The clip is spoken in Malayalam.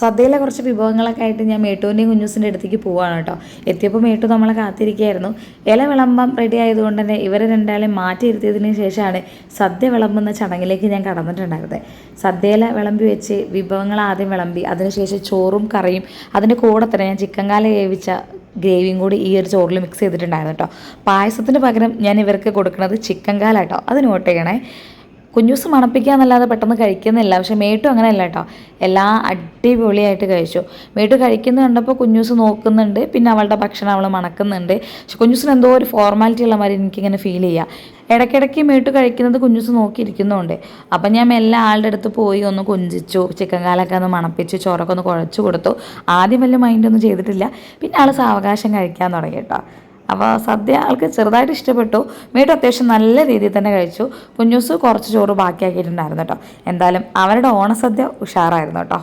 സദ്യയിലെ കുറച്ച് വിഭവങ്ങളൊക്കെ ആയിട്ട് ഞാൻ മേട്ടുവിൻ്റെയും കുഞ്ഞൂസിൻ്റെ അടുത്തേക്ക് പോവാണ് കേട്ടോ. എത്തിയപ്പോൾ മേട്ടു നമ്മളെ കാത്തിരിക്കുകയായിരുന്നു. ഇല വിളമ്പം റെഡി ആയതുകൊണ്ട് തന്നെ ഇവരെ രണ്ടാളെയും മാറ്റിയിരുത്തിയതിന് ശേഷമാണ് സദ്യ വിളമ്പുന്ന ചടങ്ങിലേക്ക് ഞാൻ കടന്നിട്ടുണ്ടായിരുന്നത്. സദ്യയില വിളമ്പി വെച്ച് വിഭവങ്ങൾ ആദ്യം വിളമ്പി, അതിനുശേഷം ചോറും കറിയും അതിൻ്റെ കൂടെ തന്നെ ഞാൻ ചിക്കൻ കാല വേവിച്ച ഗ്രേവിയും കൂടി ഈ ഒരു ചോറിൽ മിക്സ് ചെയ്തിട്ടുണ്ടായിരുന്നു കേട്ടോ. പായസത്തിന് പകരം ഞാൻ ഇവർക്ക് കൊടുക്കുന്നത് ചിക്കൻ കാല കേട്ടോ. അത് നോട്ട് ചെയ്യണേ. കുഞ്ഞൂസ് മണപ്പിക്കാന്നല്ലാതെ പെട്ടെന്ന് കഴിക്കുന്നില്ല. പക്ഷെ മേട്ടു അങ്ങനെയല്ല കേട്ടോ, എല്ലാം അടിപൊളിയായിട്ട് കഴിച്ചു. മേട്ടു കഴിക്കുന്നത് കണ്ടപ്പോൾ കുഞ്ഞൂസ് നോക്കുന്നുണ്ട്, പിന്നെ അവളുടെ ഭക്ഷണം അവൾ മണക്കുന്നുണ്ട്. പക്ഷെ കുഞ്ഞൂസിന് എന്തോ ഒരു ഫോർമാലിറ്റി ഉള്ള മാതിരി എനിക്കിങ്ങനെ ഫീൽ ചെയ്യുക. ഇടയ്ക്കിടയ്ക്ക് മേട്ടു കഴിക്കുന്നത് കുഞ്ഞൂസ് നോക്കിയിരിക്കുന്നുണ്ട്. അപ്പം ഞാൻ മെല്ലെ ആളുടെ അടുത്ത് പോയി ഒന്ന് കൊഞ്ചിച്ചു, ചിക്കൻ കാലൊക്കെ ഒന്ന് മണപ്പിച്ച് ചോറൊക്കെ ഒന്ന് കുഴച്ച് കൊടുത്തു. ആദ്യം വലിയ മൈൻഡൊന്നും ചെയ്തിട്ടില്ല, പിന്നെ ആൾ സാവകാശം കഴിക്കാൻ തുടങ്ങി കേട്ടോ. അപ്പോൾ സദ്യ ആൾക്ക് ചെറുതായിട്ട് ഇഷ്ടപ്പെട്ടു. മേട്ടു അത്യാവശ്യം നല്ല രീതിയിൽ തന്നെ കഴിച്ചു. കുഞ്ഞൂസ് കുറച്ച് ചോറ് ബാക്കിയാക്കിയിട്ടുണ്ടായിരുന്നു കേട്ടോ. എന്തായാലും അവരുടെ ഓണസദ്യ ഉഷാറായിരുന്നു കേട്ടോ.